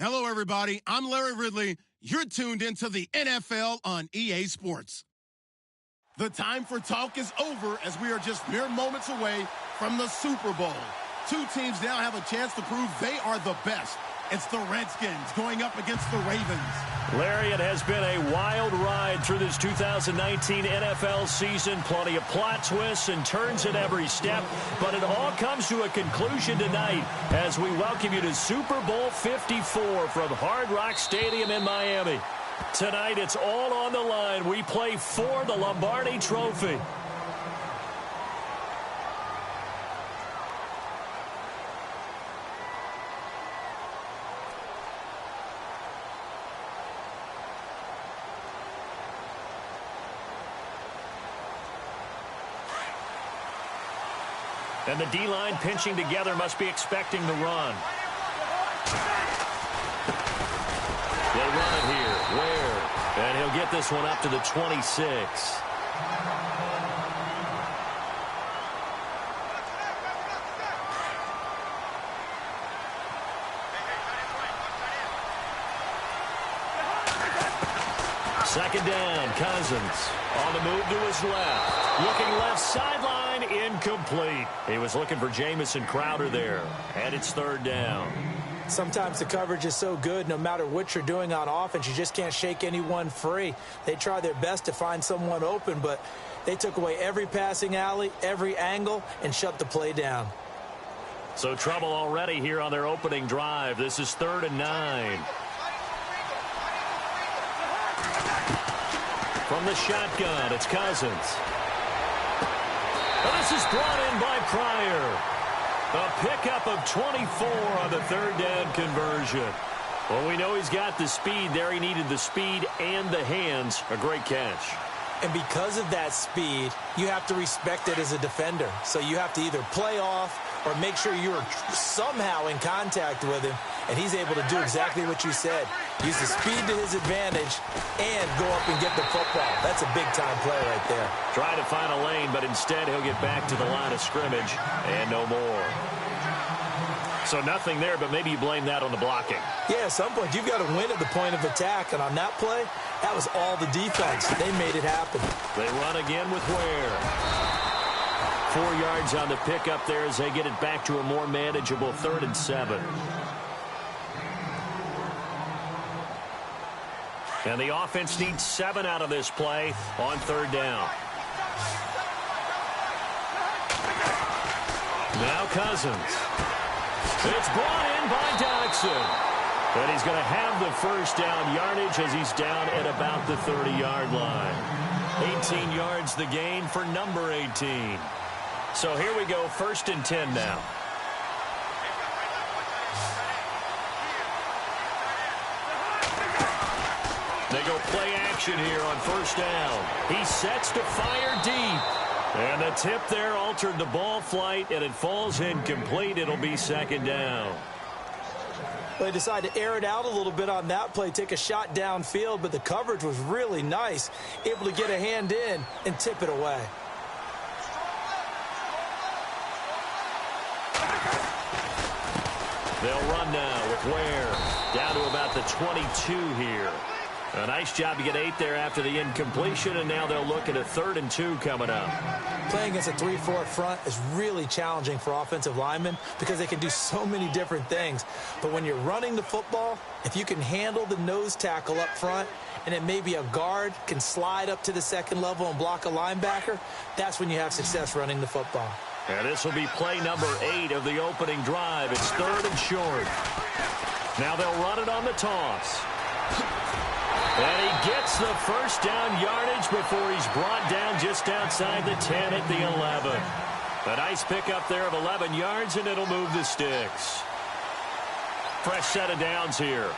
Hello, everybody. I'm Larry Ridley. You're tuned into the NFL on EA Sports. The time for talk is over as we are just mere moments away from the Super Bowl. Two teams now have a chance to prove they are the best. It's the Redskins going up against the Ravens. Larry, it has been a wild ride through this 2019 NFL season. Plenty of plot twists and turns at every step. But it all comes to a conclusion tonight as we welcome you to Super Bowl 54 from Hard Rock Stadium in Miami. Tonight, it's all on the line. We play for the Lombardi Trophy. And the D-line pinching together must be expecting the run. They run it here. Where? And he'll get this one up to the 26. Second down, Cousins on the move to his left. Looking left sideline, incomplete. He was looking for Jamison Crowder there, and it's third down. Sometimes the coverage is so good, no matter what you're doing on offense, you just can't shake anyone free. They try their best to find someone open, but they took away every passing alley, every angle, and shut the play down. So trouble already here on their opening drive. This is 3rd and 9. From the shotgun, it's Cousins. And this is brought in by Pryor. A pickup of 24 on the third down conversion. Well, we know he's got the speed there. He needed the speed and the hands. A great catch. And because of that speed, you have to respect it as a defender. So you have to either play off or make sure you're somehow in contact with him. And he's able to do exactly what you said. Use the speed to his advantage and go up and get the football. That's a big-time play right there. Trying to find a lane, but instead he'll get back to the line of scrimmage and no more. So nothing there, but maybe you blame that on the blocking. Yeah, at some point you've got to win at the point of attack. And on that play, that was all the defense. They made it happen. They run again with Ware. 4 yards on the pickup there as they get it back to a more manageable 3rd and 7. And the offense needs 7 out of this play on 3rd down. Now Cousins. It's brought in by Dodson. And he's going to have the first down yardage as he's down at about the 30-yard line. 18 yards the gain for number 18. So here we go, 1st and 10 now. They go play action here on 1st down. He sets to fire deep. And the tip there altered the ball flight, and it falls incomplete. It'll be 2nd down. They decided to air it out a little bit on that play, take a shot downfield, but the coverage was really nice. Able to get a hand in and tip it away. They'll run now with Ware. Down to about the 22 here. A nice job to get 8 there after the incompletion, and now they'll look at a 3rd and 2 coming up. Playing against a 3-4 front is really challenging for offensive linemen because they can do so many different things. But when you're running the football, if you can handle the nose tackle up front, and then maybe a guard can slide up to the 2nd level and block a linebacker, that's when you have success running the football. And this will be play number 8 of the opening drive. It's 3rd and short. Now they'll run it on the toss. And he gets the first down yardage before he's brought down just outside the 10 at the 11. A nice pickup there of 11 yards, and it'll move the sticks. Fresh set of downs here.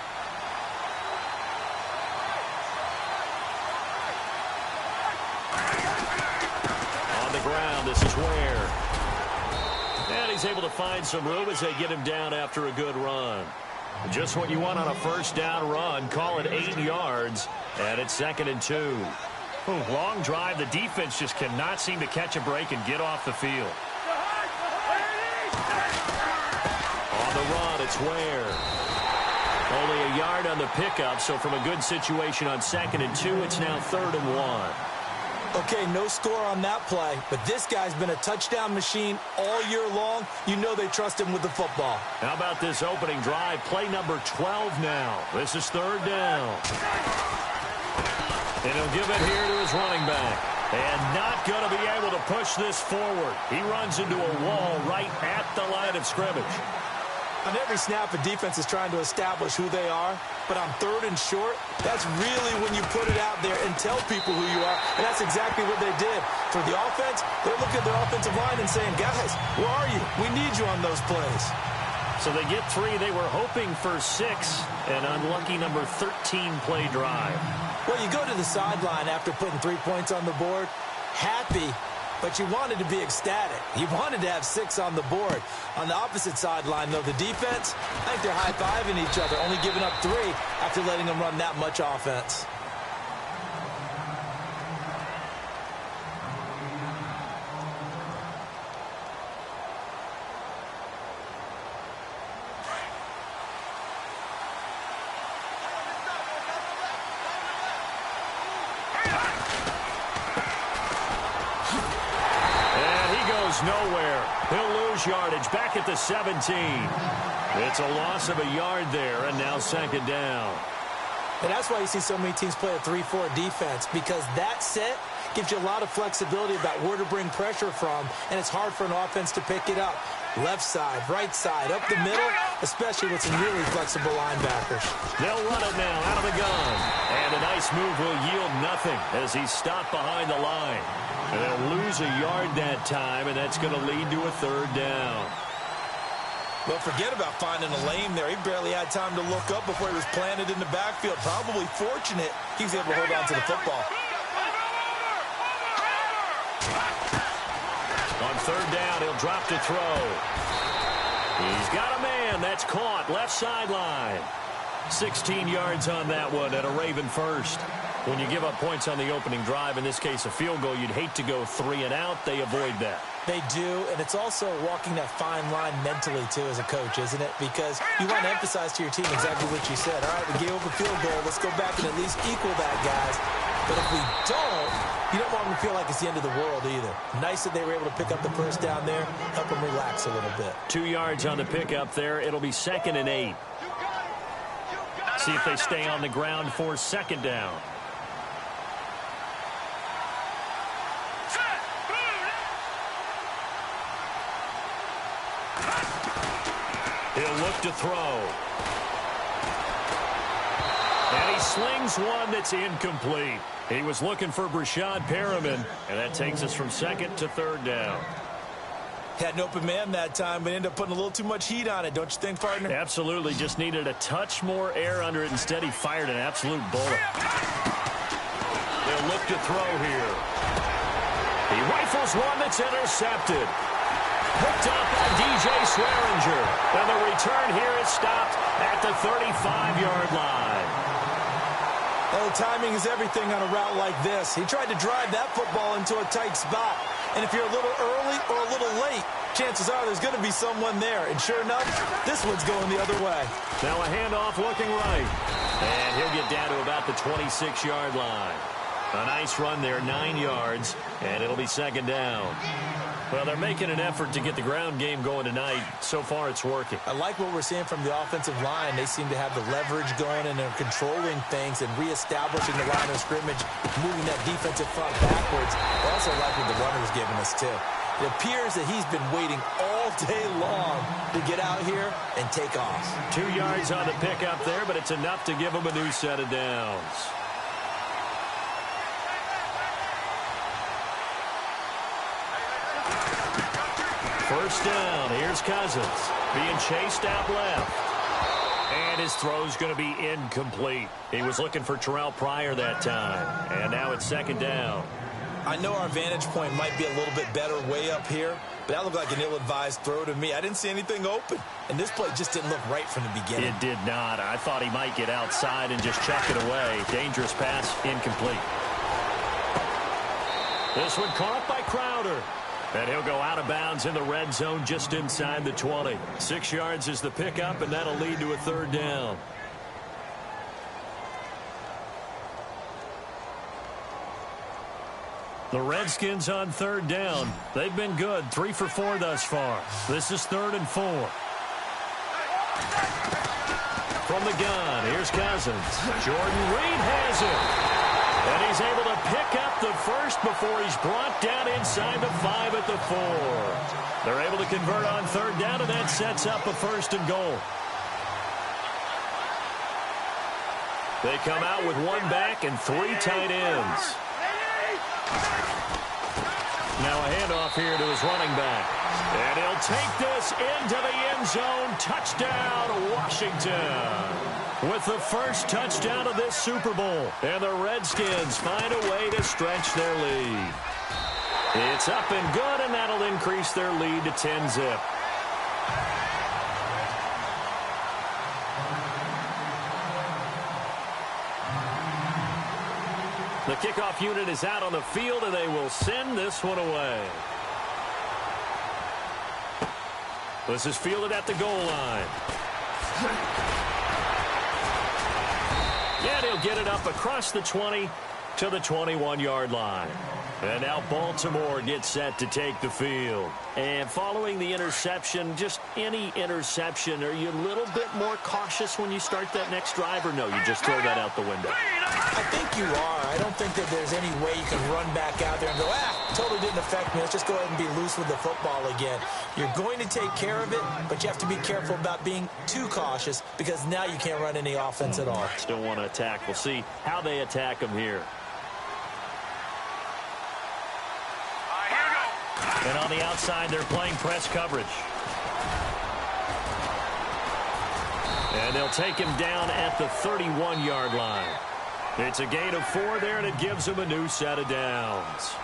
On the ground, this is Ware. And he's able to find some room as they get him down after a good run. Just what you want on a 1st down run. Call it 8 yards, and it's 2nd and 2. Long drive. The defense just cannot seem to catch a break and get off the field. On the run, it's Ware. Only a yard on the pickup, so from a good situation on 2nd and 2, it's now 3rd and 1. Okay, no score on that play, but this guy's been a touchdown machine all year long. You know they trust him with the football. How about this opening drive? Play number 12 now. This is 3rd down. And he'll give it here to his running back. And not going to be able to push this forward. He runs into a wall right at the line of scrimmage. On every snap, a defense is trying to establish who they are, but on 3rd and short, that's really when you put it out there and tell people who you are, and that's exactly what they did. For the offense, they're looking at their offensive line and saying, guys, where are you? We need you on those plays. So they get 3. They were hoping for 6, an unlucky number 13 play drive. Well, you go to the sideline after putting 3 points on the board, happy, but you wanted to be ecstatic. You wanted to have 6 on the board. On the opposite sideline, though, the defense, I think they're high-fiving each other, only giving up 3 after letting them run that much offense. Nowhere. He'll lose yardage back at the 17. It's a loss of a yard there, and now 2nd down. And that's why you see so many teams play a 3-4 defense, because that set gives you a lot of flexibility about where to bring pressure from, and it's hard for an offense to pick it up. Left side, right side, up the middle, especially with some really flexible linebackers. They'll run it now out of the gun. And a nice move will yield nothing as he's stopped behind the line. And they'll lose a yard that time, and that's going to lead to a 3rd down. Well, forget about finding a lane there. He barely had time to look up before he was planted in the backfield. Probably fortunate he was able to hold on to the football. On 3rd down, he'll drop to throw. He's got a man. That's caught. Left sideline. 16 yards on that one at a Raven first. When you give up points on the opening drive, in this case a field goal, you'd hate to go 3 and out. They avoid that. They do, and it's also walking that fine line mentally, too, as a coach, isn't it? Because you want to emphasize to your team exactly what you said. All right, we gave up a field goal. Let's go back and at least equal that, guys. But if we don't, you don't want them to feel like it's the end of the world either. Nice that they were able to pick up the 1st down there, help them relax a little bit. 2 yards on the pickup there. It'll be 2nd and 8. See if they stay on the ground for 2nd down. He'll look to throw. And he slings one that's incomplete. He was looking for Brashad Perriman, and that takes us from 2nd to 3rd down. Had an open man that time, but ended up putting a little too much heat on it, don't you think, partner? Absolutely. Just needed a touch more air under it. Instead, he fired an absolute bullet. They'll look to throw here. He rifles one that's intercepted. Picked up by DJ Swearinger. And the return here is stopped at the 35-yard line. Well, timing is everything on a route like this. He tried to drive that football into a tight spot. And if you're a little early or a little late, chances are there's going to be someone there. And sure enough, this one's going the other way. Now a handoff looking right. And he'll get down to about the 26-yard line. A nice run there, 9 yards, and it'll be 2nd down. Well, they're making an effort to get the ground game going tonight. So far, it's working. I like what we're seeing from the offensive line. They seem to have the leverage going, and they're controlling things and reestablishing the line of scrimmage, moving that defensive front backwards. I also like what the runner's giving us, too. It appears that he's been waiting all day long to get out here and take off. 2 yards on the pickup there, but it's enough to give him a new set of downs. First down. Here's Cousins being chased out left. And his throw's going to be incomplete. He was looking for Terrell Pryor that time. And now it's 2nd down. I know our vantage point might be a little bit better way up here, but that looked like an ill-advised throw to me. I didn't see anything open. And this play just didn't look right from the beginning. It did not. I thought he might get outside and just chuck it away. Dangerous pass, incomplete. This one caught by Crowder. And he'll go out of bounds in the red zone just inside the 20. 6 yards is the pickup, and that'll lead to a 3rd down. The Redskins on third down. They've been good, 3 for 4 thus far. This is 3rd and 4. From the gun, here's Cousins. Jordan Reed has it. And he's able to pick up the first before he's brought down inside the 5 at the 4. They're able to convert on third down, and that sets up a 1st and goal. They come out with 1 back and 3 tight ends. Now a handoff here to his running back. And he'll take this into the end zone. Touchdown, Washington. With the first touchdown of this Super Bowl. And the Redskins find a way to stretch their lead. It's up and good, and that'll increase their lead to 10-zip. The kickoff unit is out on the field, and they will send this one away. This is fielded at the goal line. And he'll get it up across the 20 to the 21-yard line. And now Baltimore gets set to take the field. And following the interception, just any interception, are you a little bit more cautious when you start that next drive, or no, you just throw that out the window? I think you are. I don't think that there's any way you can run back out there and go, totally didn't affect me. Let's just go ahead and be loose with the football again. You're going to take care of it, but you have to be careful about being too cautious because now you can't run any offense at all. Still want to attack. We'll see how they attack them here. And on the outside, they're playing press coverage. And they'll take him down at the 31-yard line. It's a gain of 4 there, and it gives them a new set of downs.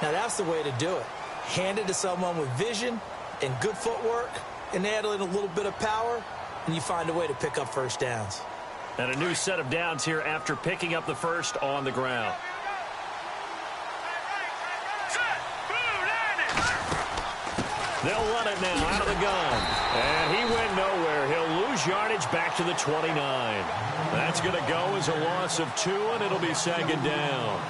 Now, that's the way to do it. Hand it to someone with vision and good footwork, and add in a little bit of power, and you find a way to pick up first downs. And a new set of downs here after picking up the first on the ground. They'll run it now out of the gun. And he went nowhere. He'll lose yardage back to the 29. That's going to go as a loss of 2, and it'll be 2nd down.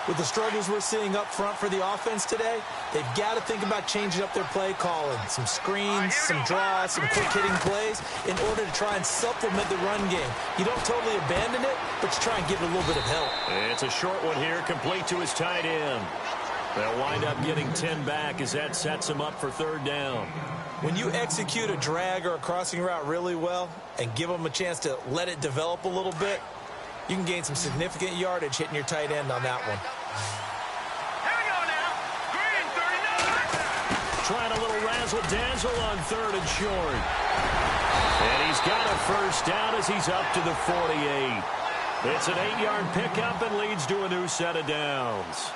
With the struggles we're seeing up front for the offense today, they've got to think about changing up their play calling. Some screens, some draws, some quick-hitting plays in order to try and supplement the run game. You don't totally abandon it, but you try and give it a little bit of help. It's a short one here, complete to his tight end. They'll wind up getting 10 back as that sets them up for 3rd down. When you execute a drag or a crossing route really well and give them a chance to let it develop a little bit, you can gain some significant yardage hitting your tight end on that one. Here we go now. Green, 39. Trying a little razzle-dazzle on 3rd and short. And he's got a first down as he's up to the 48. It's an 8-yard pickup and leads to a new set of downs.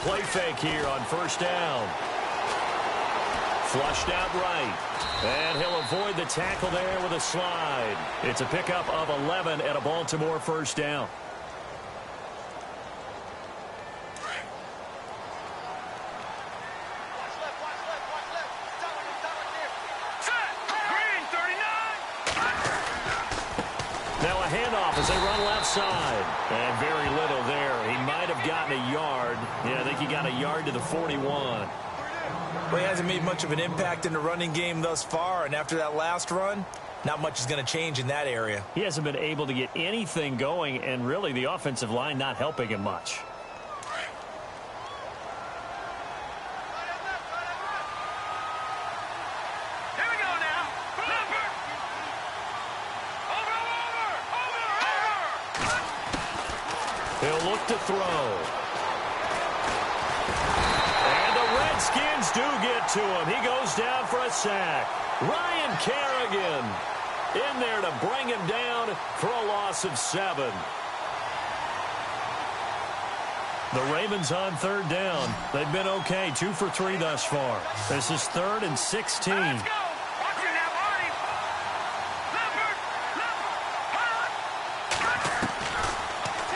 Play fake here on 1st down. Flushed out right. And he'll avoid the tackle there with a slide. It's a pickup of 11 at a Baltimore 1st down. Now a handoff as they run left side. And very little there. He might have gotten a yard. Yeah, I think he got a yard to the 41. Well, he hasn't made much of an impact in the running game thus far, and after that last run, not much is going to change in that area. He hasn't been able to get anything going, and really the offensive line not helping him much. He'll look to throw. And the Redskins do get to him. He goes down for a sack. Ryan Kerrigan in there to bring him down for a loss of 7. The Ravens on 3rd down. They've been okay, 2 for 3 thus far. This is 3rd and 16.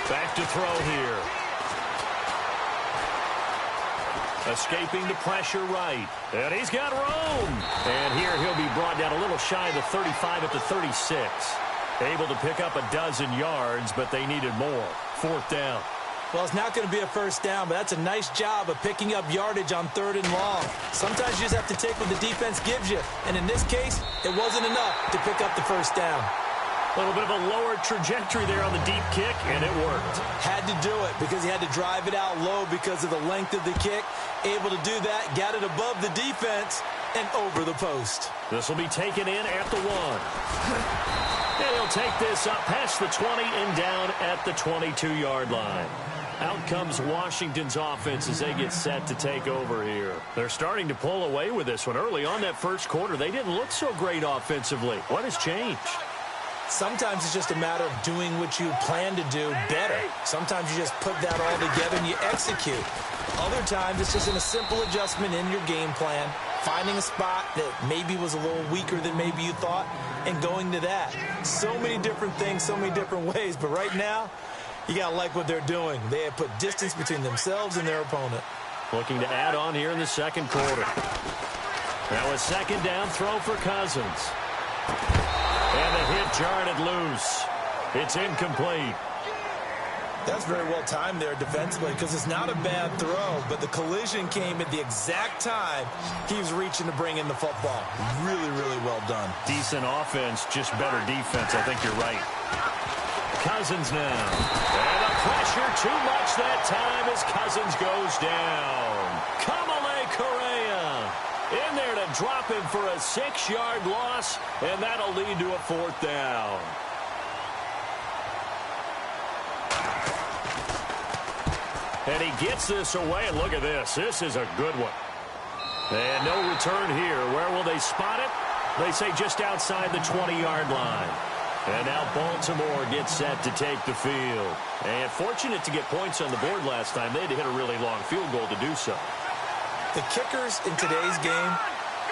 Back to throw here. Escaping the pressure right. And he's got room. And here he'll be brought down a little shy of the 35 at the 36. Able to pick up a dozen yards, but they needed more. 4th down. Well, it's not going to be a first down, but that's a nice job of picking up yardage on 3rd and long. Sometimes you just have to take what the defense gives you. And in this case, it wasn't enough to pick up the first down. A little bit of a lower trajectory there on the deep kick, and it worked. Had to do it because he had to drive it out low because of the length of the kick. Able to do that, got it above the defense, and over the post. This will be taken in at the 1. And he'll take this up past the 20 and down at the 22-yard line. Out comes Washington's offense as they get set to take over here. They're starting to pull away with this one. Early on that first quarter, they didn't look so great offensively. What has changed? Sometimes it's just a matter of doing what you plan to do better. Sometimes you just put that all together and you execute. Other times it's just a simple adjustment in your game plan, finding a spot that maybe was a little weaker than maybe you thought, and going to that. So many different things, so many different ways, but right now, you got to like what they're doing. They have put distance between themselves and their opponent. Looking to add on here in the second quarter. Now a 2nd down throw for Cousins. And the hit jarred it loose. It's incomplete. That's very well timed there defensively because it's not a bad throw, but the collision came at the exact time he was reaching to bring in the football. Really, really well done. Decent offense, just better defense. I think you're right. Cousins now. And the pressure too much that time as Cousins goes down. Kamale Correa in there to drop him for a 6-yard loss, and that'll lead to a 4th down. And he gets this away, and look at this. This is a good one. And no return here. Where will they spot it? They say just outside the 20-yard line. And now Baltimore gets set to take the field. And fortunate to get points on the board last time. They had to hit a really long field goal to do so. The kickers in today's game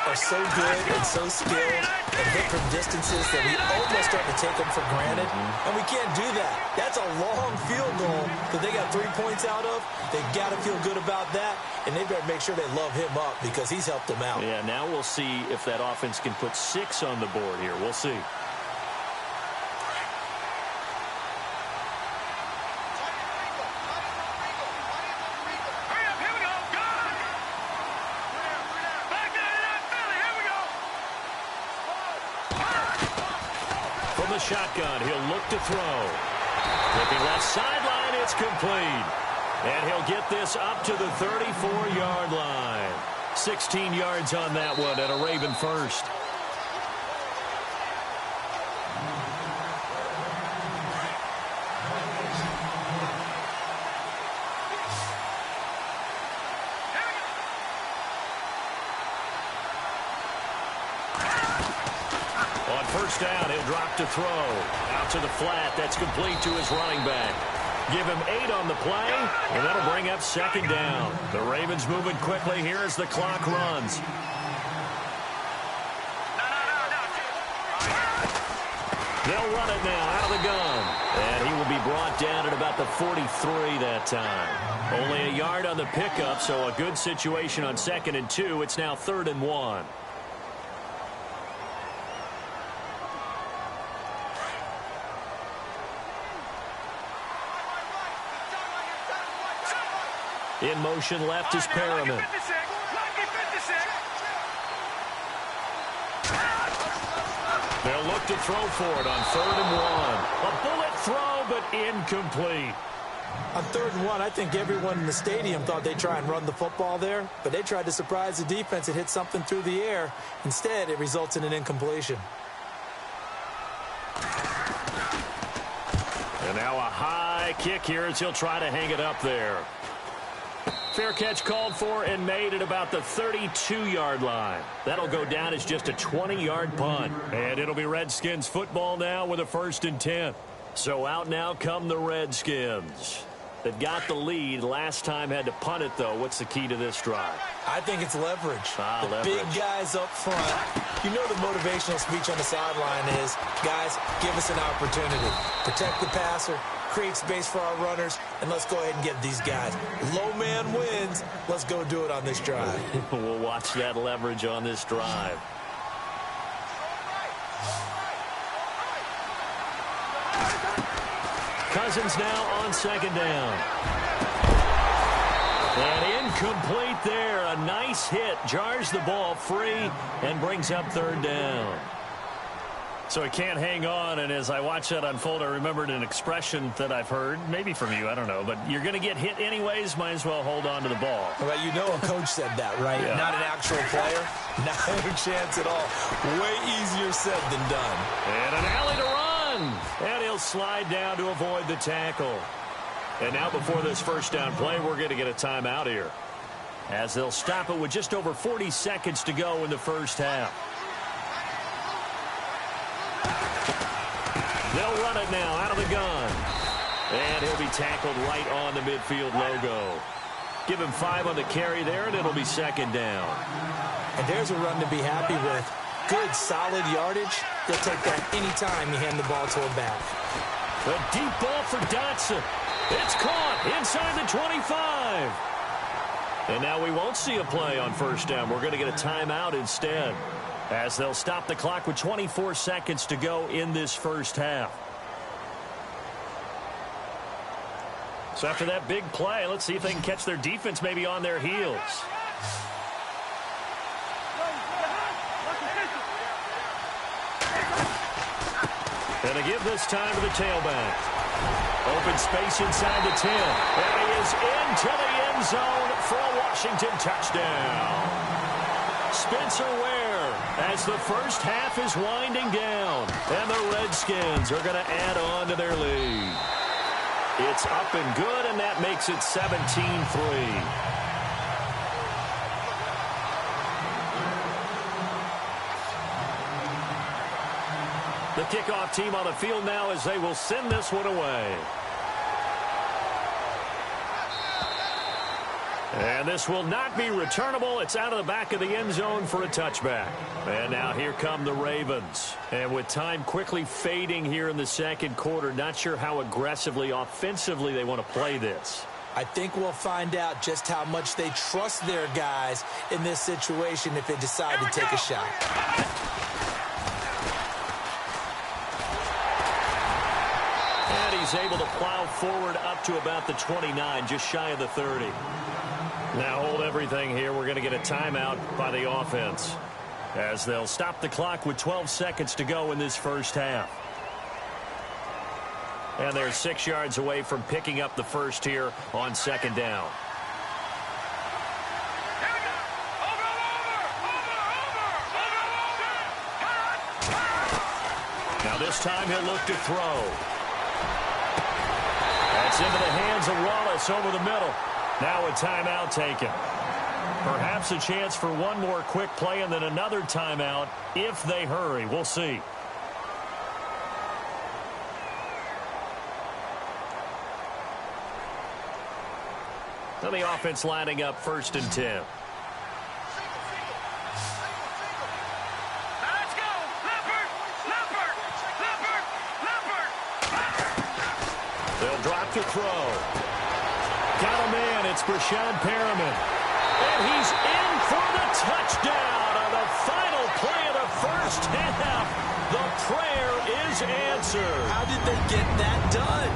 are so good and so skilled and hit from distances that we almost start to take them for granted. And we can't do that. That's a long field goal that they got 3 points out of. They've got to feel good about that, and they better make sure they love him up because he's helped them out. Yeah, now we'll see if that offense can put 6 on the board here. We'll see. Shotgun, he'll look to throw. Looking left sideline, it's complete. And he'll get this up to the 34-yard line. 16 yards on that one and a Raven first. First down, he'll drop to throw. Out to the flat, that's complete to his running back. Give him 8 on the play, and that'll bring up 2nd down. The Ravens moving quickly here as the clock runs. They'll run it now out of the gun. And he will be brought down at about the 43 that time. Only a yard on the pickup, so a good situation on 2nd and 2. It's now 3rd and 1. In motion left is Perriman. They'll look to throw for it on 3rd and 1. A bullet throw, but incomplete. On 3rd and 1, I think everyone in the stadium thought they'd try and run the football there, but they tried to surprise the defense and hit something through the air. Instead, it results in an incompletion. And now a high kick here as he'll try to hang it up there. Fair catch called for and made at about the 32-yard line. That'll go down as just a 20-yard punt. And it'll be Redskins football now with a 1st and 10. So out now come the Redskins. They've got the lead. Last time had to punt it, though. What's the key to this drive? I think it's leverage. Leverage. Big guys up front. You know the motivational speech on the sideline is, guys, give us an opportunity. Protect the passer, create space for our runners, and let's go ahead and get these guys. Low man wins. Let's go do it on this drive. We'll watch that leverage on this drive. Cousins now on second down. And incomplete there. A nice hit. Jars the ball free and brings up third down. So he can't hang on, and as I watch that unfold, I remembered an expression that I've heard, maybe from you, I don't know, but you're going to get hit anyways, might as well hold on to the ball. Well, you know a coach said that, right? Yeah. Not an actual player. Not a chance at all. Way easier said than done. And an alley to run. And he'll slide down to avoid the tackle. And now before this first down play, we're going to get a timeout here, as they'll stop it with just over 40 seconds to go in the first half. They'll run it now out of the gun. And he'll be tackled right on the midfield logo. Give him 5 on the carry there, and it'll be second down. And there's a run to be happy with. Good, solid yardage. You'll take that anytime you hand the ball to a back. A deep ball for Dotson. It's caught inside the 25. And now we won't see a play on first down. We're going to get a timeout instead, as they'll stop the clock with 24 seconds to go in this first half. So after that big play, let's see if they can catch their defense maybe on their heels. And they give this time to the tailback. Open space inside the 10. And he is into the end zone for a Washington touchdown. Spencer Ware, as the first half is winding down, and the Redskins are going to add on to their lead. It's up and good, and that makes it 17-3. The kickoff team on the field now, as they will send this one away. And this will not be returnable. It's out of the back of the end zone for a touchback. And now here come the Ravens. And with time quickly fading here in the second quarter, not sure how aggressively, offensively they want to play this. I think we'll find out just how much they trust their guys in this situation if they decide to take a shot. And he's able to plow forward up to about the 29, just shy of the 30. Now hold everything here. We're going to get a timeout by the offense, as they'll stop the clock with 12 seconds to go in this first half. And they're 6 yards away from picking up the first here on second down. Now this time he'll look to throw. That's into the hands of Wallace over the middle. Now a timeout taken. Perhaps a chance for one more quick play and then another timeout if they hurry. We'll see. Now the offense lining up 1st and 10. They'll drop to throw. Got a man. It's Brashad Perriman. And he's in for the touchdown on the final play of the first half. The prayer is answered. How did they get that done?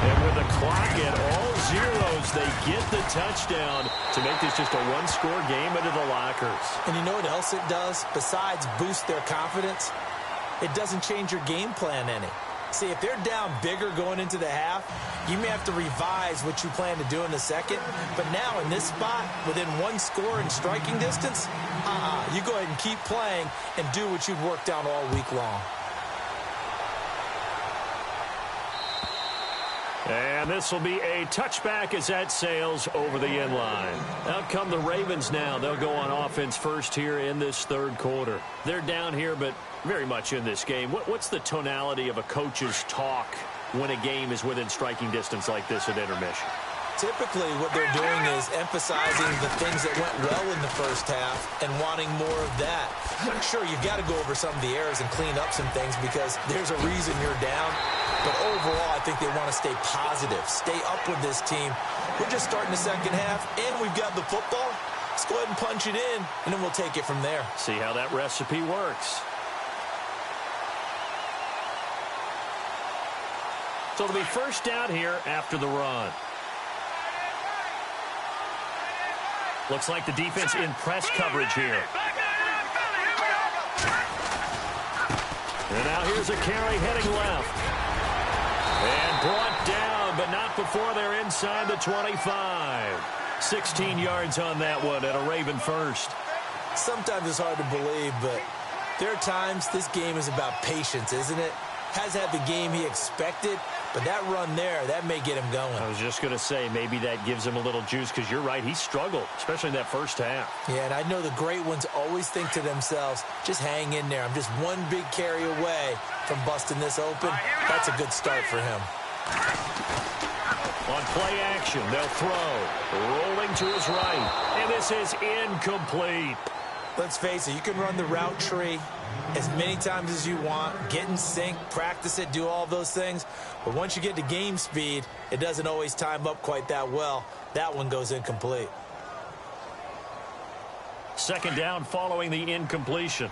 And with the clock at all zeros, they get the touchdown to make this just a one-score game into the lockers. And you know what else it does? Besides boost their confidence, it doesn't change your game plan any. See, if they're down bigger going into the half, you may have to revise what you plan to do in the second. But now in this spot, within one score in striking distance, you go ahead and keep playing and do what you've worked out all week long. And this will be a touchback as that sails over the end line. Out come the Ravens now. They'll go on offense first here in this third quarter. They're down here, but very much in this game. What's the tonality of a coach's talk when a game is within striking distance like this at intermission? Typically, what they're doing is emphasizing the things that went well in the first half and wanting more of that. Sure, you've got to go over some of the errors and clean up some things because there's a reason you're down. But overall, I think they want to stay positive, stay up with this team. We're just starting the second half, and we've got the football. Let's go ahead and punch it in, and then we'll take it from there. See how that recipe works. So it'll be first down here after the run. Looks like the defense in press coverage here. And now here's a carry heading left. And brought down, but not before they're inside the 25. 16 yards on that one and a Raven first. Sometimes it's hard to believe, but there are times this game is about patience, isn't it? Has had the game he expected, but that run there, that may get him going. I was just going to say, maybe that gives him a little juice because you're right, he struggled, especially in that first half. Yeah, and I know the great ones always think to themselves, just hang in there. I'm just one big carry away from busting this open. That's a good start for him. On play action, they'll throw. Rolling to his right, and this is incomplete. Let's face it, you can run the route tree as many times as you want, get in sync, practice it, do all those things. But once you get to game speed, it doesn't always time up quite that well. That one goes incomplete. Second down following the incompletion.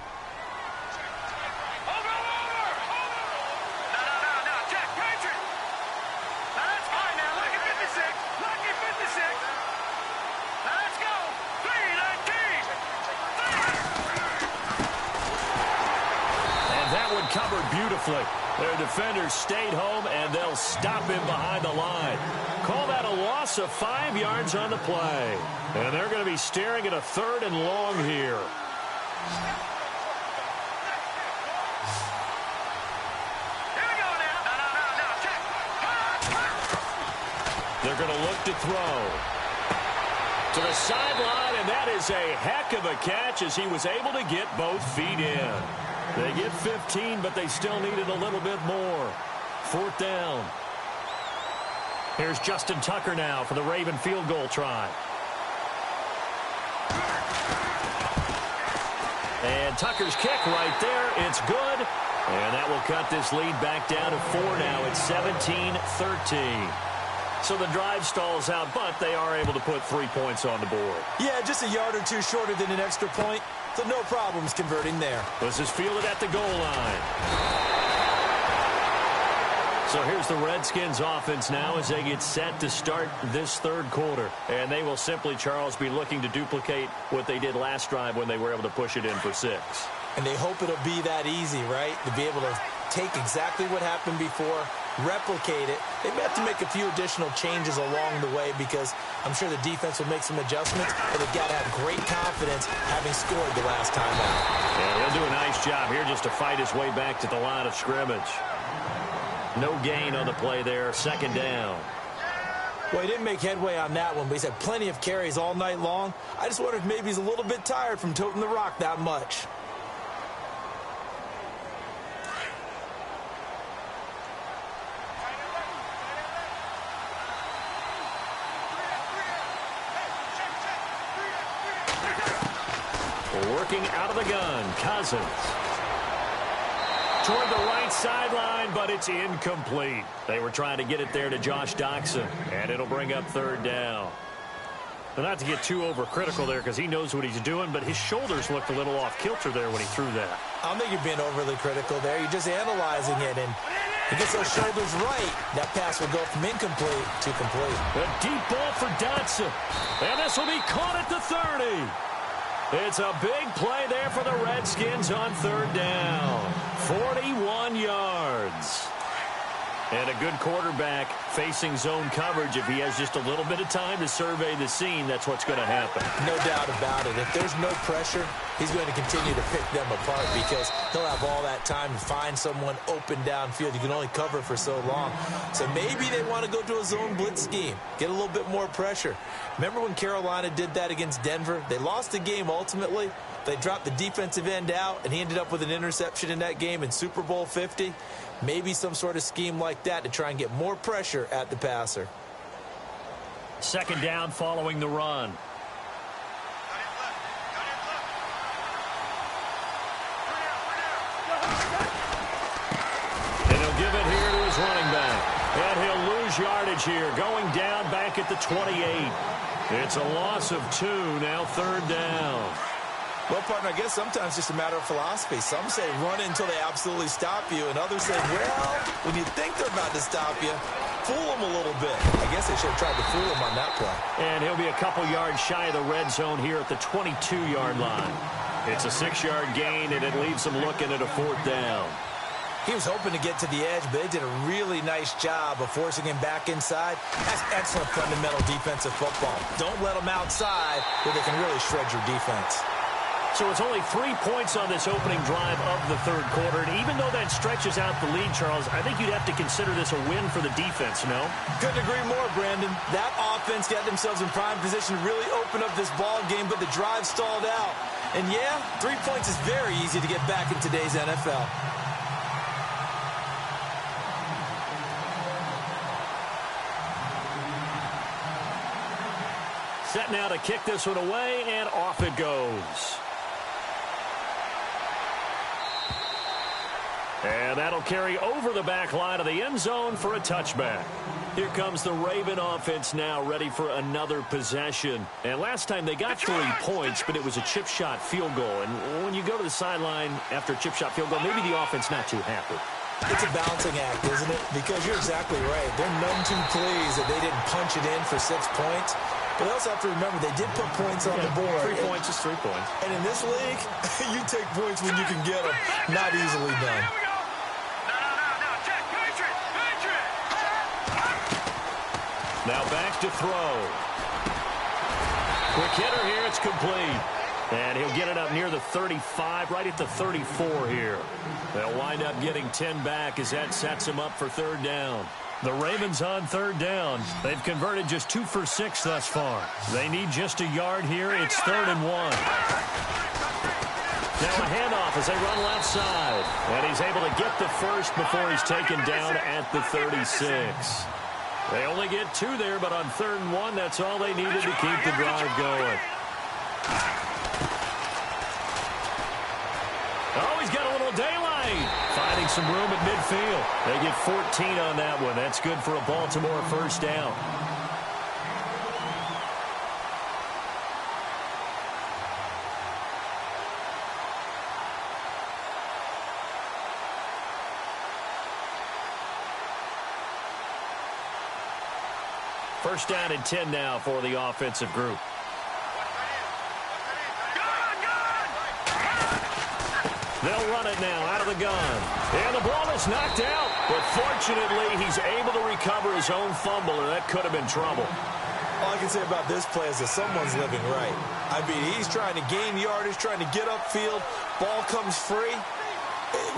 Covered beautifully. Their defenders stayed home, and they'll stop him behind the line. Call that a loss of 5 yards on the play. And they're going to be staring at a 3rd and long here. Here we go now. No, check. They're going to look to throw. To the sideline, and that is a heck of a catch as he was able to get both feet in. They get 15, but they still needed a little bit more. 4th down. Here's Justin Tucker now for the Raven field goal try. And Tucker's kick right there. It's good. And that will cut this lead back down to 4 now. It's 17-13. So the drive stalls out, but they are able to put 3 points on the board. Yeah, just a yard or two shorter than an extra point. So no problems converting there. This is fielded at the goal line. So here's the Redskins offense now as they get set to start this 3rd quarter. And they will simply, Charles, be looking to duplicate what they did last drive when they were able to push it in for 6. And they hope it'll be that easy, right? To be able to take exactly what happened before, replicate it. They may have to make a few additional changes along the way because I'm sure the defense will make some adjustments, but they've got to have great confidence having scored the last time out. Yeah, he'll do a nice job here just to fight his way back to the line of scrimmage. No gain on the play there, 2nd down. Well, he didn't make headway on that one, but he's had plenty of carries all night long. I just wonder if maybe he's a little bit tired from toting the rock that much. Working out of the gun, Cousins. Toward the right sideline, but it's incomplete. They were trying to get it there to Josh Doxson, and it'll bring up 3rd down. But not to get too overcritical there because he knows what he's doing, but his shoulders looked a little off kilter there when he threw that. I don't think you're being overly critical there. You're just analyzing it, and he gets those shoulders right. That pass will go from incomplete to complete. A deep ball for Dotson, and this will be caught at the 30. It's a big play there for the Redskins on 3rd down. 41 yards. And a good quarterback facing zone coverage. If he has just a little bit of time to survey the scene, that's what's going to happen. No doubt about it. If there's no pressure, he's going to continue to pick them apart because he'll have all that time to find someone open downfield. You can only cover for so long. So maybe they want to go to a zone blitz scheme, get a little bit more pressure. Remember when Carolina did that against Denver? They lost the game ultimately. They dropped the defensive end out, and he ended up with an interception in that game in Super Bowl 50. Maybe some sort of scheme like that to try and get more pressure at the passer. Second down following the run. And he'll give it here to his running back. And he'll lose yardage here, going down back at the 28. It's a loss of 2, now third down. Well, partner, I guess sometimes it's just a matter of philosophy. Some say run until they absolutely stop you, and others say, well, when you think they're about to stop you, fool them a little bit. I guess they should have tried to fool him on that play. And he'll be a couple yards shy of the red zone here at the 22-yard line. It's a 6-yard gain, and it leaves him looking at a 4th down. He was hoping to get to the edge, but they did a really nice job of forcing him back inside. That's excellent fundamental defensive football. Don't let them outside where they can really shred your defense. So it's only 3 points on this opening drive of the third quarter. And even though that stretches out the lead, Charles, I think you'd have to consider this a win for the defense, no? Couldn't agree more, Brandon. That offense got themselves in prime position to really open up this ball game, but the drive stalled out. And yeah, 3 points is very easy to get back in today's NFL. Set now to kick this one away, and off it goes. And that'll carry over the back line of the end zone for a touchback. Here comes the Raven offense now, ready for another possession. And last time they got 3 points, but it was a chip shot field goal. And when you go to the sideline after a chip shot field goal, maybe the offense not too happy. It's a balancing act, isn't it? Because you're exactly right. They're none too pleased that they didn't punch it in for 6 points. But they also have to remember they did put points on the board. 3 points is 3 points. And in this league, you take points when you can get them. Not easily done. Now back to throw. Quick hitter here, it's complete. And he'll get it up near the 35, right at the 34 here. They'll wind up getting 10 back as that sets him up for third down. The Ravens on third down. They've converted just 2 for 6 thus far. They need just a yard here. It's 3rd and 1. Now a handoff as they run left side. And he's able to get the first before he's taken down at the 36. They only get 2 there, but on 3rd and 1, that's all they needed to keep the drive going. Oh, he's got a little daylight. Finding some room at midfield. They get 14 on that one. That's good for a Baltimore first down. First down and 10 now for the offensive group. They'll run it now out of the gun. And the ball is knocked out. But fortunately, he's able to recover his own fumble, and that could have been trouble. All I can say about this play is that someone's living right. I mean, he's trying to gain yardage, trying to get upfield. Ball comes free.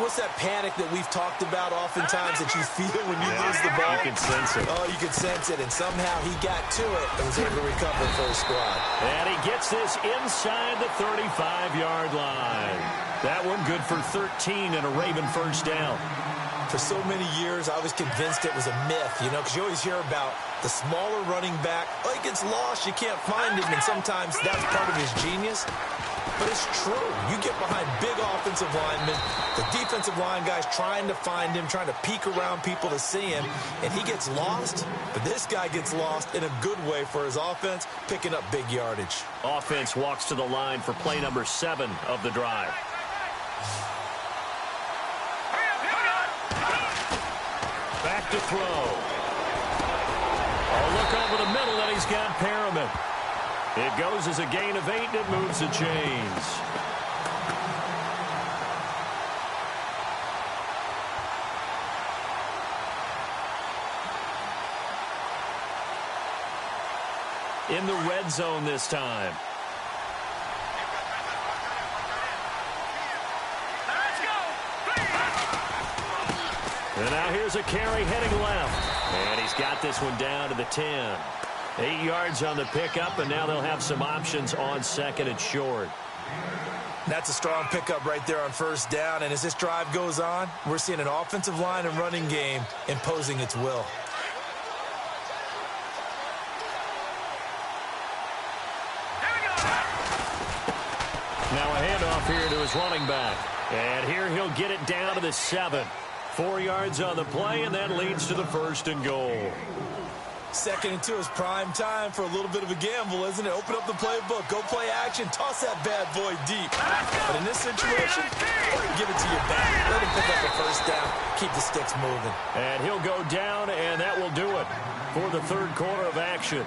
What's that panic that we've talked about oftentimes that you feel when you lose the ball? You can sense it. Oh, you can sense it. And somehow he got to it and was able to recover for his squad. And he gets this inside the 35-yard line. That one good for 13 and a Raven first down. For so many years, I was convinced it was a myth, you know, because you always hear about the smaller running back. Oh, he gets lost, you can't find him, and sometimes that's part of his genius. But it's true. You get behind big offensive linemen, the defensive line guys trying to find him, trying to peek around people to see him, and he gets lost. But this guy gets lost in a good way for his offense, picking up big yardage. Offense walks to the line for play number 7 of the drive. Back to throw. Oh, look over the middle, and he's got Perriman. It goes as a gain of 8, and it moves the chains. In the red zone this time. And now here's a carry heading left. And he's got this one down to the 10. 8 yards on the pickup, and now they'll have some options on 2nd and short. That's a strong pickup right there on first down. And as this drive goes on, we're seeing an offensive line and running game imposing its will. Now a handoff here to his running back. And here he'll get it down to the 7. 4 yards on the play, and that leads to the 1st and goal. 2nd and 2 is prime time for a little bit of a gamble, isn't it? Open up the playbook, go play action, toss that bad boy deep. But in this situation, give it to your back. Let him pick up the 1st down. Keep the sticks moving. And he'll go down, and that will do it for the 3rd quarter of action.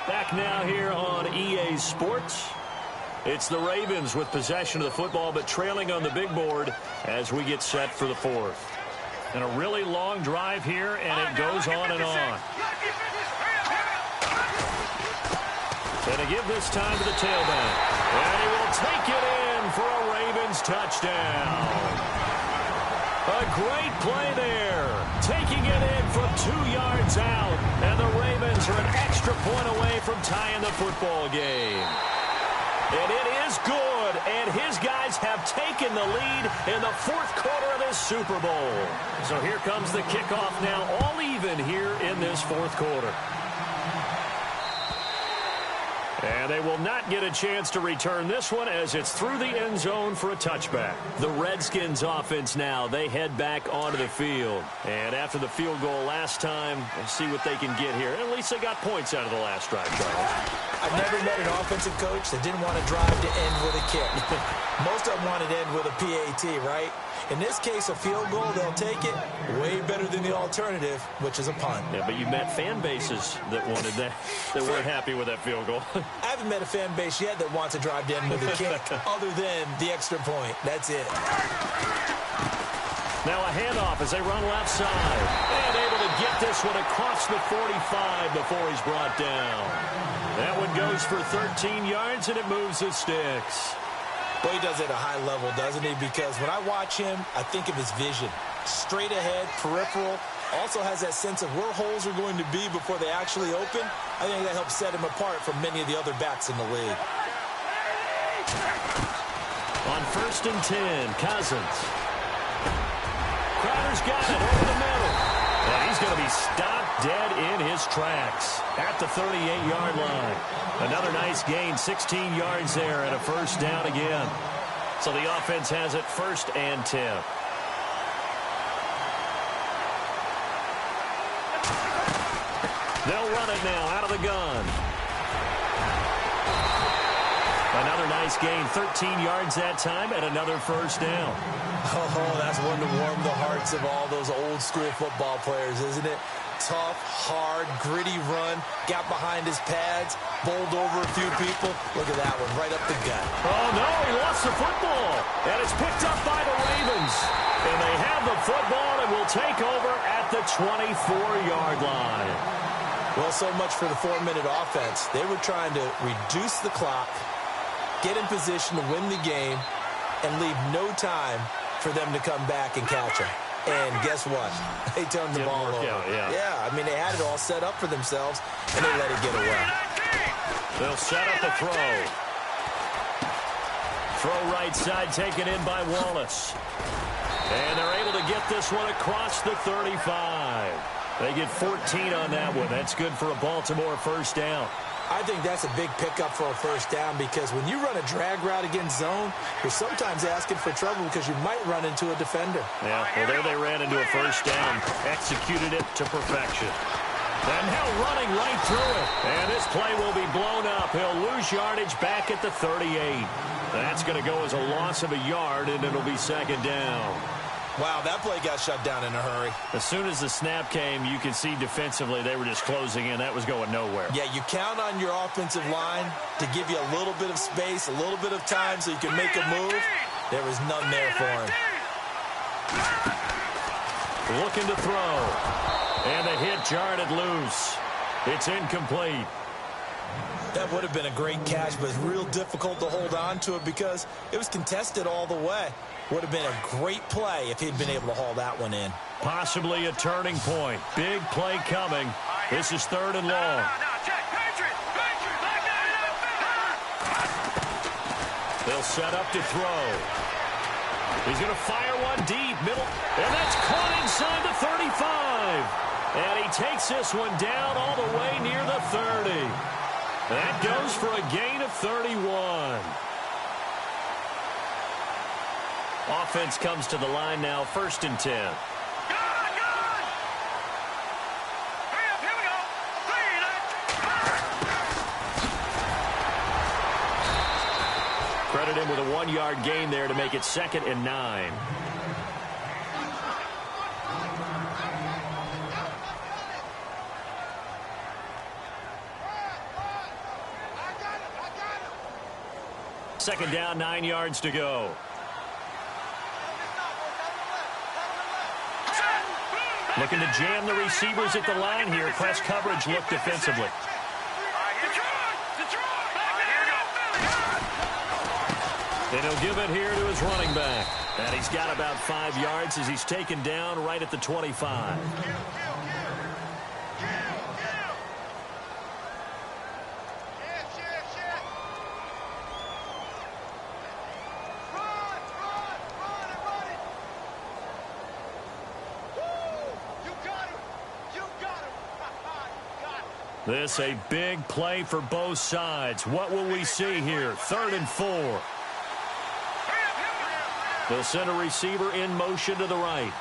Back now here on EA Sports. It's the Ravens with possession of the football, but trailing on the big board as we get set for the 4th. And a really long drive here, and it goes on and on. And to give this time to the tailback. And he will take it in for a Ravens touchdown. A great play there. Taking it in from 2 yards out. And the Ravens are an extra point away from tying the football game. And it is good, and his guys have taken the lead in the 4th quarter of this Super Bowl. So here comes the kickoff now, all even here in this 4th quarter. And they will not get a chance to return this one as it's through the end zone for a touchback. The Redskins offense now, they head back onto the field. And after the field goal last time, we'll see what they can get here. At least they got points out of the last drive, Charles. I've never met an offensive coach that didn't want to drive to end with a kick. Most of them wanted to end with a PAT, right? In this case, a field goal, they'll take it. Way better than the alternative, which is a punt. Yeah, but you met fan bases that wanted that, that weren't happy with that field goal. I haven't met a fan base yet that wants to drive to end with a kick other than the extra point. That's it. Now a handoff as they run left side. And able to get this one across the 45 before he's brought down. That one goes for 13 yards, and it moves the sticks. Well, he does it at a high level, doesn't he? Because when I watch him, I think of his vision. Straight ahead, peripheral. Also has that sense of where holes are going to be before they actually open. I think that helps set him apart from many of the other backs in the league. On 1st and 10, Cousins. Crowder's got it over the middle. And he's going to be stopped dead in his tracks at the 38-yard line. Another nice gain, 16 yards there, and a 1st down again. So the offense has it 1st and 10. They'll run it now out of the gun. Another nice gain, 13 yards that time, and another 1st down. Oh, that's one to warm the hearts of all those old-school football players, isn't it? Tough, hard, gritty run, got behind his pads, bowled over a few people. Look at that one, right up the gut. Oh, no, he lost the football, and it's picked up by the Ravens. And they have the football and will take over at the 24-yard line. Well, so much for the 4-minute offense. They were trying to reduce the clock, get in position to win the game, and leave no time for them to come back and catch him. And guess what? They turned the ball over. Yeah, I mean, they had it all set up for themselves, and they let it get away. They'll set up a throw. Throw right side taken in by Wallace. And they're able to get this one across the 35. They get 14 on that one. That's good for a Baltimore 1st down. I think that's a big pickup for a 1st down because when you run a drag route against zone, you're sometimes asking for trouble because you might run into a defender. Yeah, well, there they ran into a 1st down, executed it to perfection. And now running right through it. And this play will be blown up. He'll lose yardage back at the 38. That's going to go as a loss of a yard, and it'll be 2nd down. Wow, that play got shut down in a hurry. As soon as the snap came, you can see defensively they were just closing in. That was going nowhere. Yeah, you count on your offensive line to give you a little bit of space, a little bit of time so you can make a move. There was none there for him. Looking to throw. And the hit jarred it loose. It's incomplete. That would have been a great catch, but it's real difficult to hold on to it because it was contested all the way. Would have been a great play if he'd been able to haul that one in. Possibly a turning point. Big play coming. This is 3rd and long. They'll set up to throw. He's going to fire one deep, middle, and that's caught inside the 35. And he takes this one down all the way near the 30. That goes for a gain of 31. Offense comes to the line now, 1st and 10. Credit him with a 1-yard gain there to make it 2nd and 9. Second down, 9 yards to go. Looking to jam the receivers at the line here. Press coverage look defensively. And he'll give it here to his running back. And he's got about 5 yards as he's taken down right at the 25. This a big play for both sides. What will we see here? 3rd and 4. They'll send a receiver in motion to the right.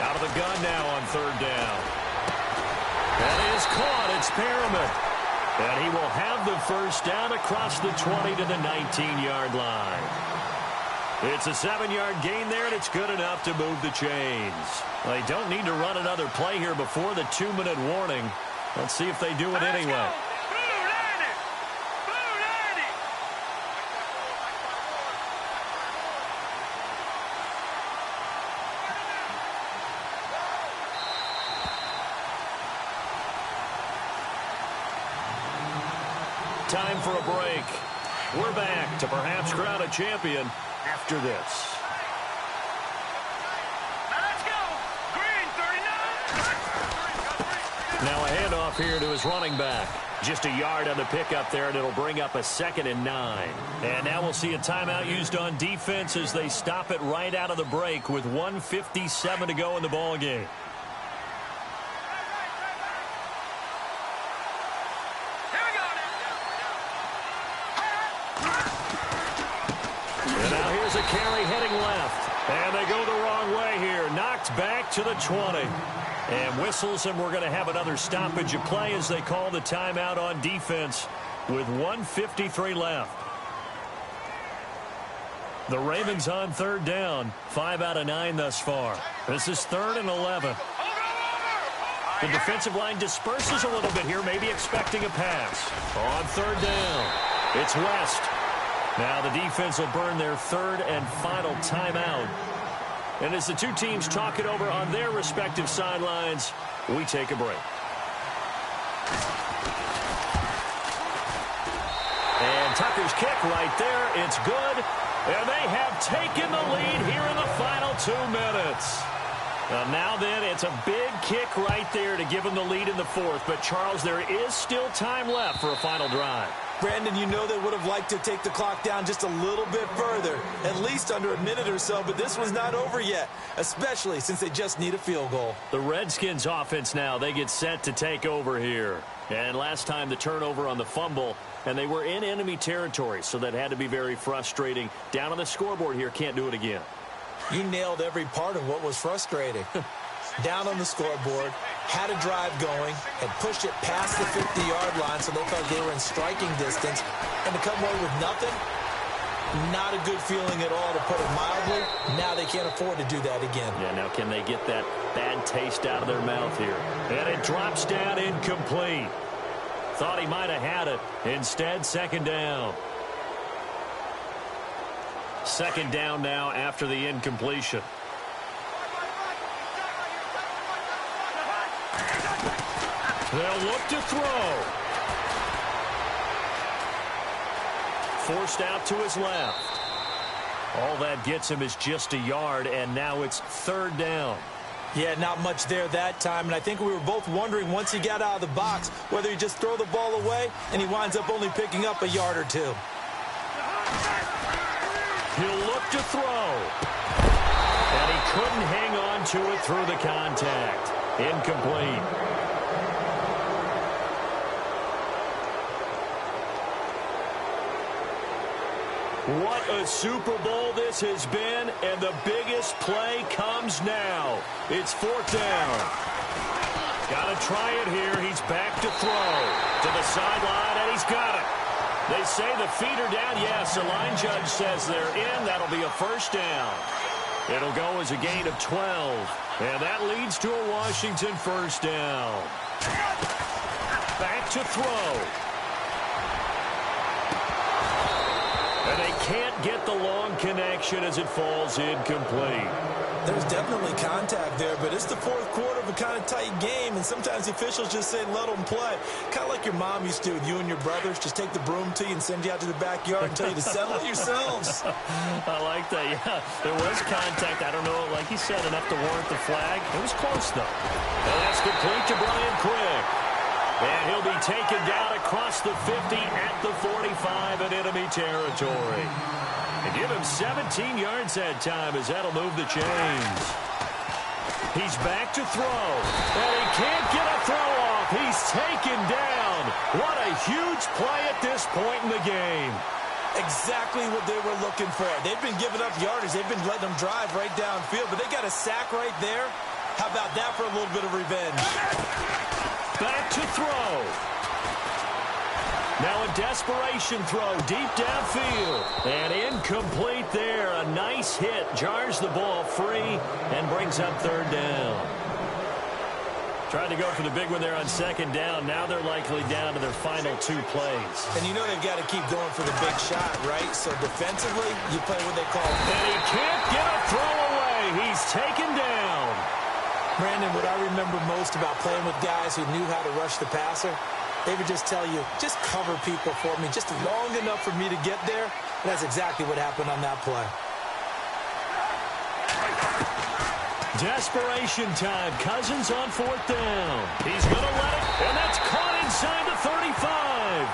Out of the gun now on 3rd down. That is caught. It's Perriman. And he will have the 1st down across the 20 to the 19-yard line. It's a 7-yard gain there, and it's good enough to move the chains. They don't need to run another play here before the 2-minute warning. Let's see if they do it anyway. Time for a break. We're back to perhaps crown a champion after this. Now a handoff here to his running back. Just a yard on the pickup there, and it'll bring up a 2nd and 9. And now we'll see a timeout used on defense as they stop it right out of the break with 1:57 to go in the ball game. And now here's a carry heading left. And they go the wrong way here. Knocked back to the 20. And whistles, and we're going to have another stoppage of play as they call the timeout on defense with 1:53 left. The Ravens on 3rd down, 5 out of 9 thus far. This is 3rd and 11. The defensive line disperses a little bit here, maybe expecting a pass. On 3rd down, it's West. Now the defense will burn their 3rd and final timeout. And as the two teams talk it over on their respective sidelines, we take a break. And Tucker's kick right there. It's good. And they have taken the lead here in the final 2 minutes. Now then, it's a big kick right there to give them the lead in the 4th. But, Charles, there is still time left for a final drive. Brandon, you know they would have liked to take the clock down just a little bit further, at least under a minute or so, but this one's not over yet, especially since they just need a field goal. The Redskins offense now, they get set to take over here. And last time the turnover on the fumble, and they were in enemy territory, so that had to be very frustrating. Down on the scoreboard here, can't do it again. You nailed every part of what was frustrating. Down on the scoreboard, had a drive going, had pushed it past the 50-yard line so they felt they were in striking distance, and to come away with nothing, not a good feeling at all, to put it mildly. Now they can't afford to do that again. Yeah, now can they get that bad taste out of their mouth here? And it drops down incomplete. Thought he might have had it. Instead, 2nd down. 2nd down now after the incompletion. They'll look to throw. Forced out to his left. All that gets him is just a yard, and now it's 3rd down. Yeah, not much there that time, and I think we were both wondering once he got out of the box whether he just throw the ball away, and he winds up only picking up a yard or 2. He'll look to throw. And he couldn't hang on to it through the contact. Incomplete. What a Super Bowl this has been, and the biggest play comes now. It's 4th down. Got to try it here. He's back to throw. To the sideline, and he's got it. They say the feet are down. Yes, the line judge says they're in. That'll be a first down. It'll go as a gain of 12. And that leads to a Washington first down. Back to throw. And they can't get the long connection as it falls incomplete. There's definitely contact there, but it's the fourth quarter of a kind of tight game, and sometimes the officials just say, let them play. Kind of like your mom used to do with you and your brothers. Just take the broom to you and send you out to the backyard and tell you to settle it yourselves. I like that, yeah. There was contact. I don't know, like you said, enough to warrant the flag. It was close, though. And that's complete to Brian Quick. And he'll be taken down across the 50 at the 45 in enemy territory. And give him 17 yards that time as that'll move the chains. He's back to throw. And he can't get a throw off. He's taken down. What a huge play at this point in the game. Exactly what they were looking for. They've been giving up yardage. They've been letting them drive right downfield, but they got a sack right there. How about that for a little bit of revenge? Back to throw. Now a desperation throw deep downfield. And incomplete there. A nice hit. Jars the ball free and brings up 3rd down. Tried to go for the big one there on 2nd down. Now they're likely down to their final 2 plays. And you know they've got to keep going for the big shot, right? So defensively, you play what they call... And he can't get a throw away. He's taken down. Brandon, what I remember most about playing with guys who knew how to rush the passer, they would just tell you, just cover people for me, just long enough for me to get there. And that's exactly what happened on that play. Desperation time. Cousins on 4th down. He's going to let it, and that's caught inside the 35.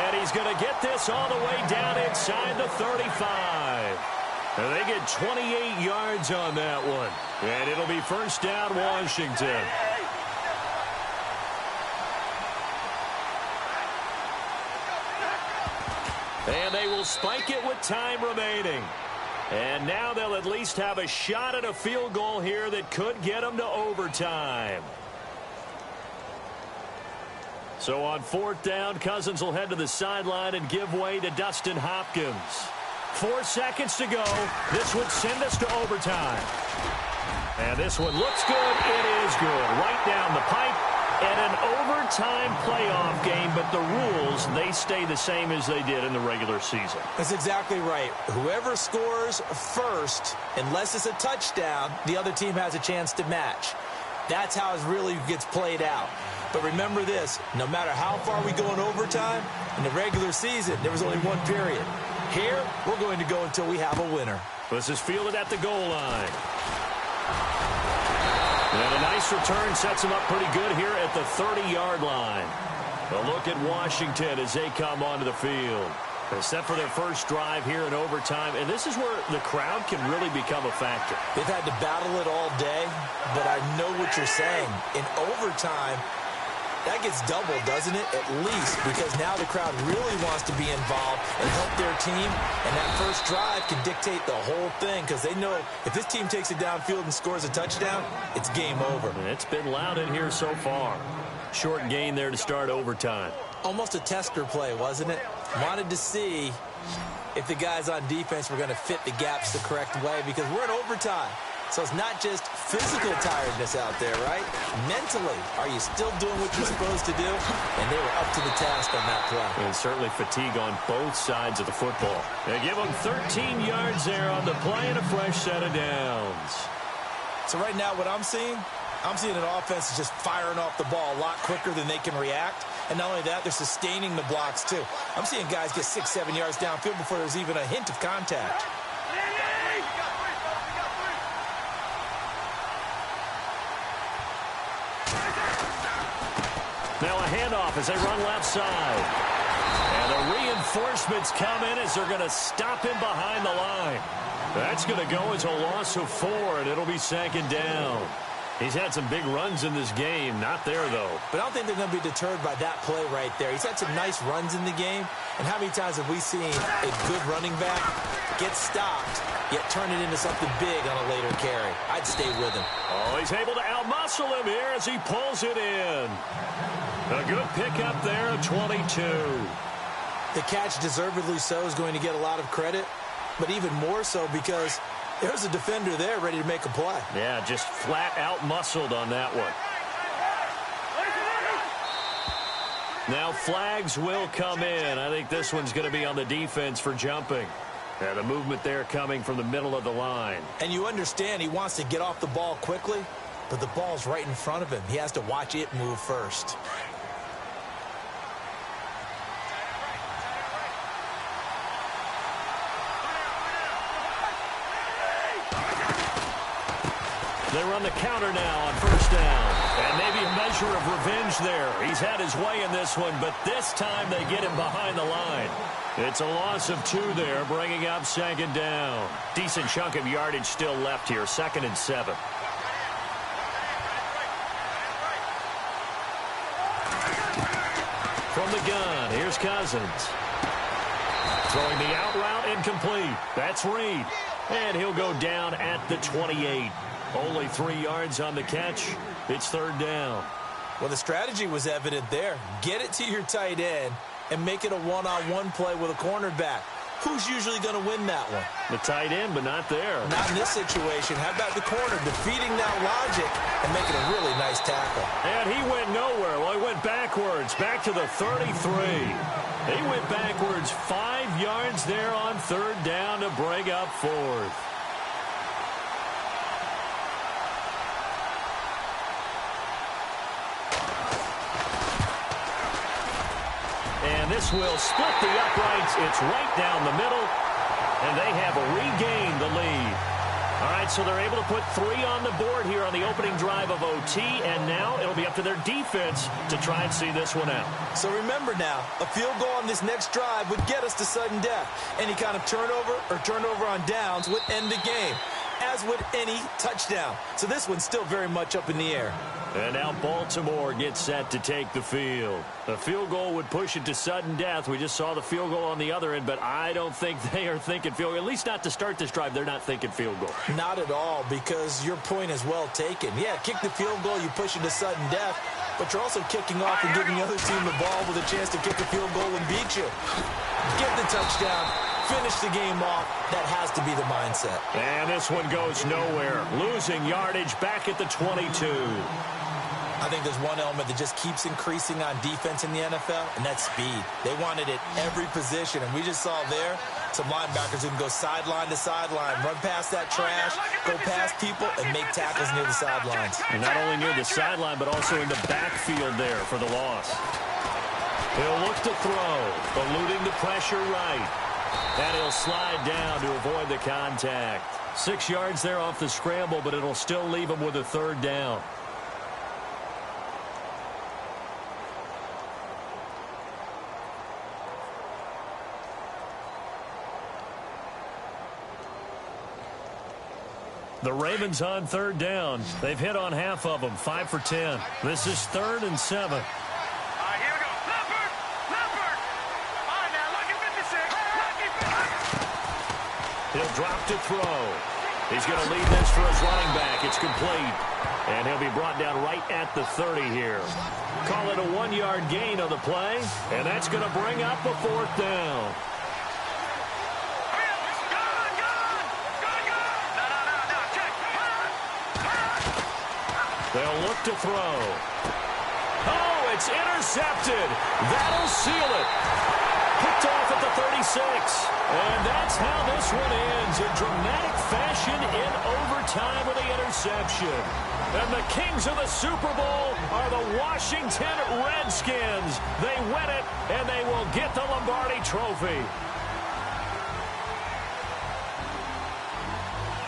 And he's going to get this all the way down inside the 35. And they get 28 yards on that one. And it'll be first down, Washington. And they will spike it with time remaining. And now they'll at least have a shot at a field goal here that could get them to overtime. So on 4th down, Cousins will head to the sideline and give way to Dustin Hopkins. 4 seconds to go. This would send us to overtime. And this one looks good. It is good. Right down the pipe. And an overtime playoff game, but the rules, they stay the same as they did in the regular season. That's exactly right. Whoever scores first, unless it's a touchdown, the other team has a chance to match. That's how it really gets played out. But remember this, no matter how far we go in overtime, in the regular season, there was only one period. Here, we're going to go until we have a winner. This is fielded at the goal line. And a nice return sets him up pretty good here at the 30-yard line. A look at Washington as they come onto the field. They're set for their first drive here in overtime, and this is where the crowd can really become a factor. They've had to battle it all day, but I know what you're saying. In overtime, that gets doubled, doesn't it? At least, because now the crowd really wants to be involved and help their team, and that first drive can dictate the whole thing because they know if this team takes it downfield and scores a touchdown, it's game over. And it's been loud in here so far. Short gain there to start overtime. Almost a tester play, wasn't it? Wanted to see if the guys on defense were going to fit the gaps the correct way because we're in overtime. So it's not just physical tiredness out there, right? Mentally, are you still doing what you're supposed to do? And they were up to the task on that play. And certainly fatigue on both sides of the football. They give them 13 yards there on the play and a fresh set of downs. So right now what I'm seeing an offense that's just firing off the ball a lot quicker than they can react. And not only that, they're sustaining the blocks too. I'm seeing guys get 6-7 yards downfield before there's even a hint of contact. Now a handoff as they run left side. And the reinforcements come in as they're going to stop him behind the line. That's going to go as a loss of 4, and it'll be 2nd down. He's had some big runs in this game. Not there, though. But I don't think they're going to be deterred by that play right there. He's had some nice runs in the game. And how many times have we seen a good running back get stopped, yet turn it into something big on a later carry? I'd stay with him. Oh, he's able to outmuscle him here as he pulls it in. A good pickup there of 22. The catch, deservedly so, is going to get a lot of credit, but even more so because there's a defender there ready to make a play. Yeah, just flat out muscled on that one. Now flags will come in. I think this one's going to be on the defense for jumping. Yeah, the movement there coming from the middle of the line. And you understand he wants to get off the ball quickly, but the ball's right in front of him. He has to watch it move first. They run the counter now on first down. And maybe a measure of revenge there. He's had his way in this one, but this time they get him behind the line. It's a loss of 2 there, bringing up second down. Decent chunk of yardage still left here, 2nd and 7. From the gun, here's Cousins. Throwing the out route incomplete. That's Reed. And he'll go down at the 28. Only 3 yards on the catch. It's 3rd down. Well, the strategy was evident there. Get it to your tight end and make it a one-on-one play with a cornerback. Who's usually going to win that one? The tight end, but not there. Not in this situation. How about the corner defeating that logic and making a really nice tackle? And he went nowhere. Well, he went backwards, back to the 33. He went backwards 5 yards there on 3rd down to bring up 4th. And this will split the uprights. It's right down the middle. And they have regained the lead. All right, so they're able to put 3 on the board here on the opening drive of OT. And now it'll be up to their defense to try and see this one out. So remember now, a field goal on this next drive would get us to sudden death. Any kind of turnover or turnover on downs would end the game, as would any touchdown. So this one's still very much up in the air. And now Baltimore gets set to take the field. A field goal would push it to sudden death. We just saw the field goal on the other end, but I don't think they are thinking field goal. At least not to start this drive. They're not thinking field goal. Not at all, because your point is well taken. Yeah, kick the field goal, you push it to sudden death, but you're also kicking off and giving the other team the ball with a chance to kick a field goal and beat you. Get the touchdown. Finish the game off. That has to be the mindset. And this one goes nowhere. Losing yardage back at the 22. I think there's one element that just keeps increasing on defense in the NFL, and that's speed. They want it at every position, and we just saw there some linebackers who can go sideline to sideline, run past that trash, go past people, and make tackles near the sidelines. And not only near the sideline, but also in the backfield there for the loss. He'll look to throw, eluding the pressure right. And he'll slide down to avoid the contact. 6 yards there off the scramble, but it'll still leave him with a 3rd down. The Ravens on 3rd down. They've hit on half of them, 5 for 10. This is 3rd and 7. Here we go. Leopard! Leopard! All right, now, lucky 56. Lucky 56. He'll drop to throw. He's going to lead this for his running back. It's complete. And he'll be brought down right at the 30 here. Call it a 1-yard gain on the play. And that's going to bring up a 4th down. They'll look to throw. Oh, it's intercepted. That'll seal it. Picked off at the 36. And that's how this one ends. In dramatic fashion in overtime with the interception. And the kings of the Super Bowl are the Washington Redskins. They win it, and they will get the Lombardi Trophy.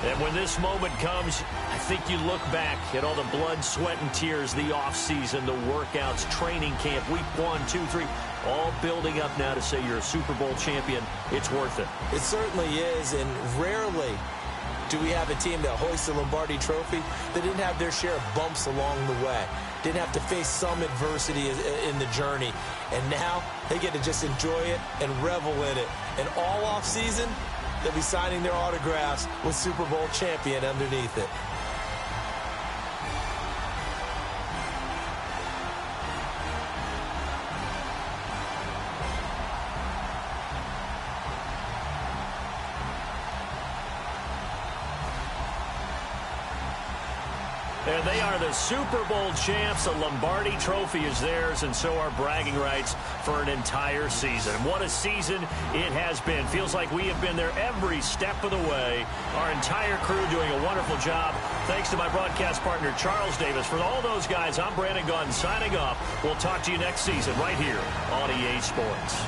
And when this moment comes, I think you look back at all the blood, sweat, and tears, the offseason, the workouts, training camp, week 1, 2, 3, all building up now to say you're a Super Bowl champion. It's worth it. It certainly is, and rarely Do we have a team that hoists the Lombardi Trophy that didn't have their share of bumps along the way, didn't have to face some adversity in the journey, and now they get to just enjoy it and revel in it? And all off season, they'll be signing their autographs with Super Bowl champion underneath it. And they are the Super Bowl champs. The Lombardi Trophy is theirs, and so are bragging rights for an entire season. What a season it has been. Feels like we have been there every step of the way. Our entire crew doing a wonderful job. Thanks to my broadcast partner, Charles Davis. For all those guys, I'm Brandon Gaudin signing off. We'll talk to you next season right here on EA Sports.